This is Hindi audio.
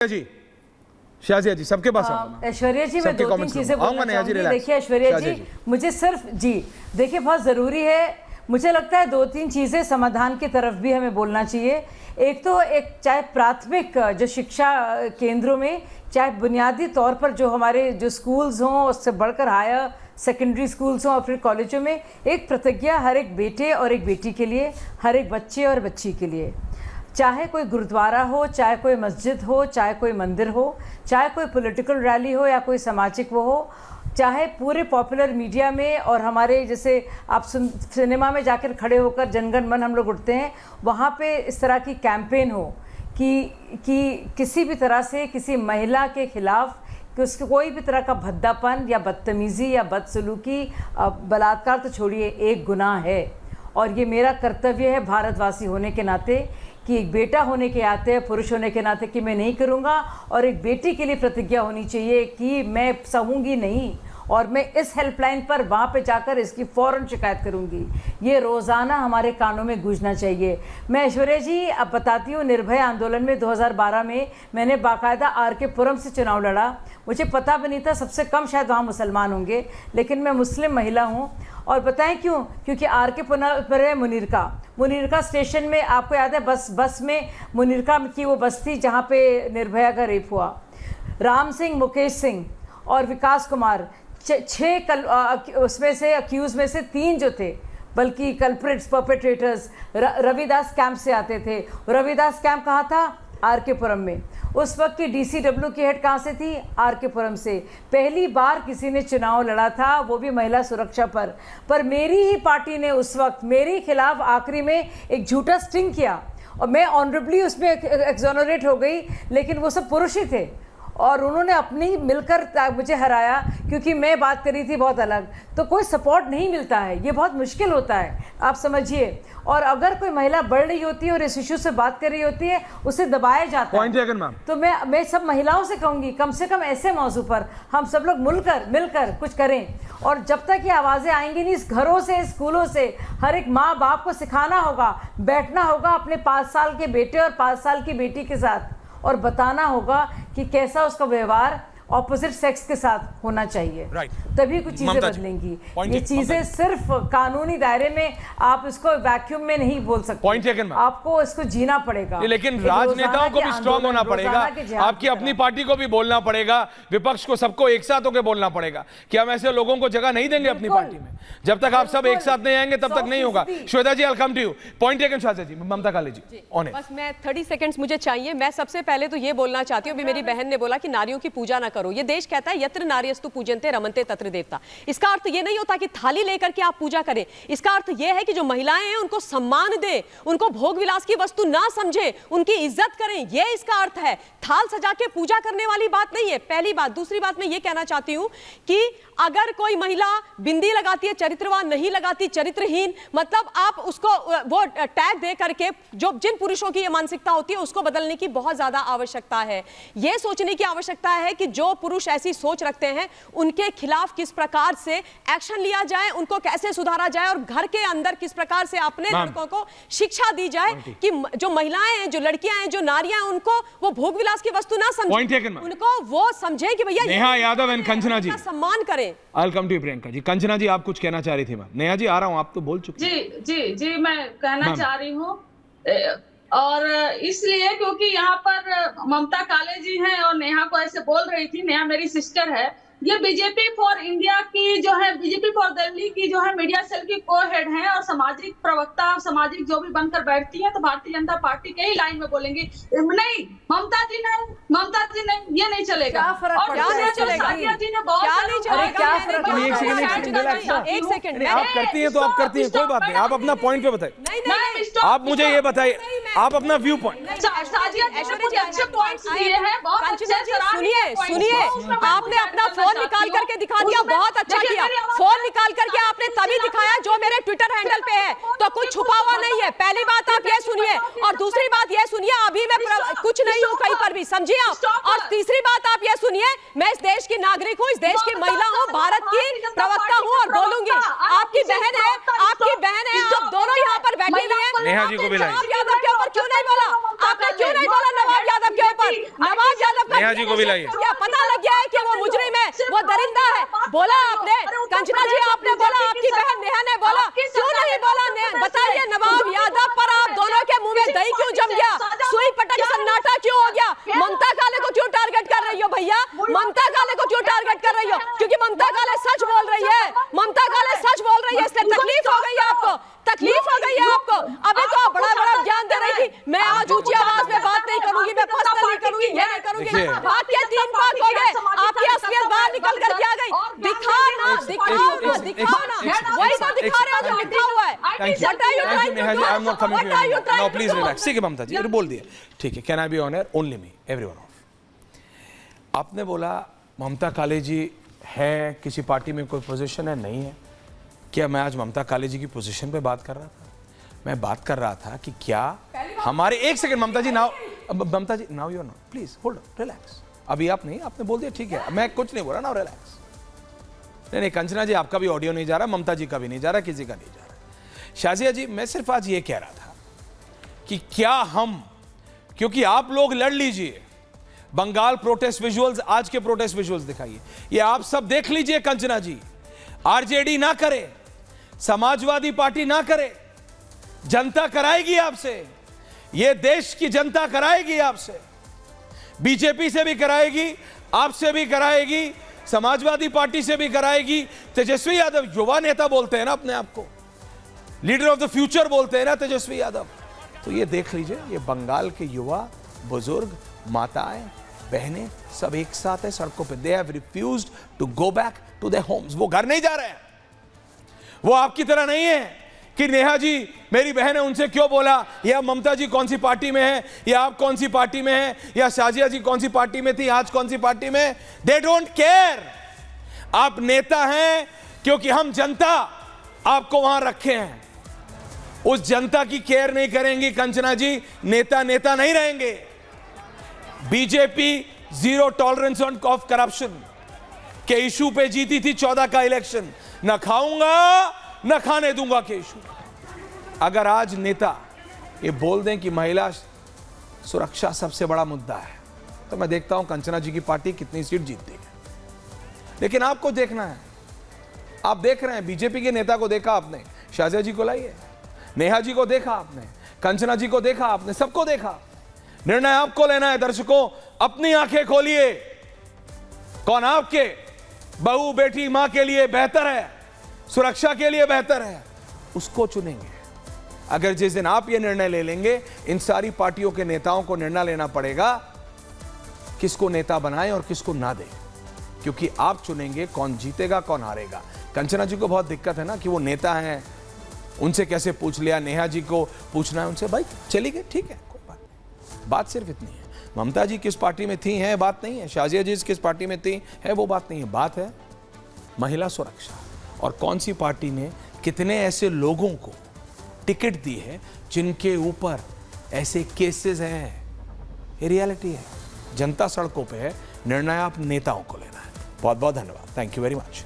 जी, शाजिया जी, सबके पास ऐश्वर्या जी, मैं दो तीन चीजें बोलना चाहूंगी। देखिए ऐश्वर्या जी, मुझे सिर्फ देखिए बहुत ज़रूरी है, मुझे लगता है दो तीन चीज़ें समाधान की तरफ भी हमें बोलना चाहिए। एक तो चाहे प्राथमिक जो शिक्षा केंद्रों में, चाहे बुनियादी तौर पर जो हमारे जो स्कूल्स हों, उससे बढ़कर हायर सेकेंडरी स्कूल्स हों और फिर कॉलेजों में, एक प्रतिज्ञा हर एक बेटे और एक बेटी के लिए, हर एक बच्चे और बच्ची के लिए, चाहे कोई गुरुद्वारा हो, चाहे कोई मस्जिद हो, चाहे कोई मंदिर हो, चाहे कोई पॉलिटिकल रैली हो या कोई सामाजिक वो हो, चाहे पूरे पॉपुलर मीडिया में और हमारे जैसे आप सिनेमा में जाकर खड़े होकर जनगण मन हम लोग उठते हैं, वहाँ पे इस तरह की कैंपेन हो कि किसी भी तरह से किसी महिला के खिलाफ कि उसको कोई भी तरह का भद्दापन या बदतमीज़ी या बदसलूकी, बलात्कार तो छोड़िए, एक गुनाह है। और ये मेरा कर्तव्य है भारतवासी होने के नाते, कि एक बेटा होने के नाते, पुरुष होने के नाते, कि मैं नहीं करूँगा, और एक बेटी के लिए प्रतिज्ञा होनी चाहिए कि मैं सहूँगी नहीं और मैं इस हेल्पलाइन पर वहाँ पे जाकर इसकी फ़ौरन शिकायत करूँगी। ये रोज़ाना हमारे कानों में गूंजना चाहिए। मैं ऐश्वर्या जी अब बताती हूँ, निर्भय आंदोलन में 2012 में मैंने बाकायदा आर.के. पुरम से चुनाव लड़ा। मुझे पता भी नहीं था, सबसे कम शायद वहाँ मुसलमान होंगे, लेकिन मैं मुस्लिम महिला हूँ। और बताएं क्यों? क्योंकि आर.के. पर है मुनीरका स्टेशन में, आपको याद है बस में मुनीरका की वो बस थी जहाँ पे निर्भया का रेप हुआ। राम सिंह, मुकेश सिंह और विकास कुमार, उसमें से अक्यूज में से 3 जो थे, बल्कि कल्प्रिट्स, परपेट्रेटर्स रविदास कैंप से आते थे। रविदास कैंप कहाँ था? आर.के. पुरम में। उस वक्त की DCW की हेड कहाँ से थी? आर.के. पुरम से। पहली बार किसी ने चुनाव लड़ा था, वो भी महिला सुरक्षा पर मेरी ही पार्टी ने उस वक्त मेरे खिलाफ आखिरी में एक झूठा स्टिंग किया और मैं ऑनरेबली उसमें एक्सोनरेट हो गई, लेकिन वो सब पुरुष ही थे और उन्होंने अपनी मिलकर मुझे हराया, क्योंकि मैं बात करी थी बहुत अलग। तो कोई सपोर्ट नहीं मिलता है, ये बहुत मुश्किल होता है, आप समझिए। और अगर कोई महिला बढ़ रही होती है और इस इशू से बात कर रही होती है, उसे दबाया जाता है। तो मैं सब महिलाओं से कहूँगी, कम से कम ऐसे मौजू पर हम सब लोग मिलकर कुछ करें। और जब तक ये आवाज़ें आएंगी नहीं, घरों से, स्कूलों से, हर एक माँ बाप को सिखाना होगा, बैठना होगा अपने 5 साल के बेटे और 5 साल की बेटी के साथ और बताना होगा कि कैसा उसका व्यवहार ऑपोजिट सेक्स के साथ होना चाहिए। तभी कुछ चीजें बदलेंगी। ये चीजें सिर्फ कानूनी दायरे में आप इसको वैक्यूम में नहीं बोल सकते, आपको इसको जीना पड़ेगा। लेकिन राजनेताओं को भी स्ट्रांग होना पड़ेगा, आपकी अपनी पार्टी को भी बोलना पड़ेगा, विपक्ष को, सबको एक साथ होकर बोलना पड़ेगा कि हम ऐसे लोगों को जगह नहीं देंगे अपनी पार्टी में। जब तक आप सब एक साथ नहीं आएंगे तब तक नहीं होगा। Shweta ji, I will come to you. Point taken. Shazia ji, Mamta Kale ji, बस मैं 30 सेकंड्स मुझे चाहिए। मैं सबसे पहले तो ये बोलना चाहती हूँ, अभी मेरी बहन ने बोला कि नारियों की पूजा ना करो। ये देश कहता है यत्र नार्यस्तु पूजन्ते रमन्ते तत्र देवता। इसका अर्थ ये नहीं होता कि थाली लेकर के आप पूजा करें। इसका अर्थ ये है कि जो महिलाएं हैं उनको सम्मान दें, उनको भोग विलास की वस्तु ना समझें, उनकी इज्जत करें, ये इसका अर्थ है। थाल सजा के पूजा करने वाली बात नहीं है, पहली बात। दूसरी बात मैं ये कहना चाहती हूं कि अगर कोई महिला बिंदी लगाती है चरित्रवान, नहीं लगाती चरित्रहीन, मतलब आप उसको वो टैग दे करके, जो जिन पुरुषों की ये मानसिकता होती है उसको बदलने की बहुत ज्यादा आवश्यकता है। यह सोचने की आवश्यकता है कि जो पुरुष ऐसी सोच रखते हैं उनके खिलाफ किस प्रकार से एक्शन लिया जाए, उनको कैसे सुधारा जाए और घर के अंदर किस प्रकार से अपने लड़कों को शिक्षा दी जाए कि जो महिलाएं हैं, जो लड़कियां हैं, जो नारियां हैं, उनको वो भोग विलास की वस्तु ना समझें, उनको वो समझें कि भैया नेहा यादव एंड कंचना जी सम्मान करें। I'll come to you, Priyanka ji. Kanchana जी, आप कुछ कहना चाह रही थी? मैम नेहा जी, आ रहा हूं, आप तो बोल चुके। जी मैं कहना चाह रही हूँ, और इसलिए क्योंकि यहाँ पर ममता काले जी हैं और नेहा को ऐसे बोल रही थी, नेहा मेरी सिस्टर है। ये बीजेपी फॉर इंडिया की जो है, बीजेपी फॉर दिल्ली की जो है मीडिया सेल की को हेड हैं और सामाजिक प्रवक्ता, सामाजिक जो भी बनकर बैठती है, तो भारतीय जनता पार्टी के ही लाइन में बोलेंगी। नहीं, ममता जी नहीं, ये नहीं चलेगा। सादिया जी ने बहुत एक सेकंड, आप करती हैं तो आप करती हैं, कोई बात नहीं, आप अपना पॉइंट पे बताइए। आप मुझे ये बताइए, आप अपना व्यू पॉइंट। सुनिए, आपने अपना फोन निकाल करके दिखा दिया, बहुत अच्छा किया। फोन निकाल करके आपने तभी दिखाया जो मेरे ट्विटर हैंडल पे है, तो कुछ छुपा हुआ नहीं है। पहली बात आप ये सुनिए, और दूसरी बात ये सुनिए, अभी मैं कुछ नहीं हूँ कहीं पर भी। समझिए आप। और तीसरी बात आप ये सुनिए, मैं इस देश की नागरिक हूँ, इस देश की महिला हूँ, भारत की प्रवक्ता हूँ और बोलूंगी। आपकी बहन है, आपकी बहन है, आप दोनों यहाँ पर बैठे हुए हैं। नेहा जी को भी लाइए। नवाब यादव के ऊपर क्यों नहीं बोला? आपने क्यों नहीं बोला नवाब यादव के ऊपर? नवाब यादव नेहा जी को भी लाइए। क्या पता लग गया है कि वो मुजरिम है, वो दरिंदा है? बोला आपने, कंचना जी आपने बोला, आपकी बहन नेहा ने बोला, क्यों नहीं बोला? बताइए, नवाब यादव पर आप दोनों के मुंह में दही क्यों जम गया? सुई पटक सन्नाटा क्यों हो गया? ममता काले को क्यों टारगेट कर रही हो भैया? ममता काले को क्यों टारगेट कर रही हो? क्योंकि ममता काले सच बोल रही है, ममता काले सच बोल रही है, इसलिए तकलीफ हो गई है आपको, तकलीफ हो गई है आपको। अबे तो आप बड़ा बड़ा ज्ञान दे रही थी, मैं आज ऊंची आवाज में बात नहीं करूंगी, मैं पर्सनल नहीं करूंगी, ये नहीं करूंगी। भाग के 3 पाक हो गए, आपकी असलियत बाहर निकल कर के आ गई। दिखाओ ना, दिखाओ ना, दिखाओ ना, वही तो दिखा रहे हो जो लिखा हुआ है। Please relax. ठीक है ममता जी, बोल दिए, ठीक है। Can I be on air? Only me, everyone of. आपने बोला ममता काले जी है, किसी पार्टी में कोई पोजीशन है? नहीं है। क्या मैं आज ममता काले जी की पोजीशन पे बात कर रहा था? मैं बात कर रहा था कि क्या हमारे, एक second Mamata ji, now Mamata ji, now you not, please hold relax. अभी आप नहीं, आपने बोल दिया, ठीक है, मैं कुछ नहीं बोला, नाउ रिलैक्स। नहीं, कंचना जी आपका भी ऑडियो नहीं जा रहा, ममता जी का भी नहीं जा रहा, किसी का नहीं जा रहा। शाजिया जी, मैं सिर्फ आज ये कह रहा था कि क्या हम, क्योंकि आप लोग लड़ लीजिए, बंगाल प्रोटेस्ट विजुअल्स, आज के प्रोटेस्ट विजुअल्स दिखाइए, ये आप सब देख लीजिए। कंचना जी, आरजेडी ना करे, समाजवादी पार्टी ना करे, जनता कराएगी आपसे, ये देश की जनता कराएगी आपसे, बीजेपी से भी कराएगी, आपसे भी कराएगी, समाजवादी पार्टी से भी कराएगी। तेजस्वी यादव युवा नेता बोलते हैं ना अपने आप को, लीडर ऑफ द फ्यूचर बोलते हैं ना तेजस्वी यादव। तो ये देख लीजिए, ये बंगाल के युवा, बुजुर्ग, माताएं, बहनें सब एक साथ है सड़कों पे। They have refused to go back to their homes. वो घर नहीं जा रहे हैं। वो आपकी तरह नहीं है कि नेहा जी मेरी बहन है, उनसे क्यों बोला, या ममता जी कौन सी पार्टी में है, या आप कौन सी पार्टी में हैं, या शाजिया जी कौन सी पार्टी में थी, आज कौन सी पार्टी में। They don't care. आप नेता हैं क्योंकि हम जनता आपको वहां रखे हैं। उस जनता की केयर नहीं करेंगी कंचना जी, नेता नेता नहीं रहेंगे। BJP zero tolerance of corruption के इशू पे जीती थी 14 का इलेक्शन। न खाऊंगा न खाने दूंगा के इशू। अगर आज नेता ये बोल दें कि महिला सुरक्षा सबसे बड़ा मुद्दा है, तो मैं देखता हूं कंचना जी की पार्टी कितनी सीट जीतती है। लेकिन आपको देखना है, आप देख रहे हैं, बीजेपी के नेता को देखा आपने, शाजिया जी को लाइए, नेहा जी को देखा आपने, कंचना जी को देखा आपने, सबको देखा। निर्णय आपको लेना है दर्शकों, अपनी आंखें खोलिए। कौन आपके बहू बेटी मां के लिए बेहतर है, सुरक्षा के लिए बेहतर है, उसको चुनेंगे। अगर जिस दिन आप ये निर्णय ले लेंगे, इन सारी पार्टियों के नेताओं को निर्णय लेना पड़ेगा किसको नेता बनाएं और किसको ना दें, क्योंकि आप चुनेंगे कौन जीतेगा कौन हारेगा। कंचना जी को बहुत दिक्कत है ना कि वो नेता हैं, उनसे कैसे पूछ लिया, नेहा जी को पूछना है उनसे, भाई चली गई, ठीक है, कोई बात सिर्फ इतनी है। ममता जी किस पार्टी में थी है बात नहीं है, शाजिया जी किस पार्टी में थी है वो बात नहीं है, बात है महिला सुरक्षा और कौन सी पार्टी ने कितने ऐसे लोगों को टिकट दी है जिनके ऊपर ऐसे केसेस हैं। ये रियलिटी है। जनता सड़कों पे है, निर्णय आप नेताओं को लेना है। बहुत बहुत धन्यवाद। Thank you very much.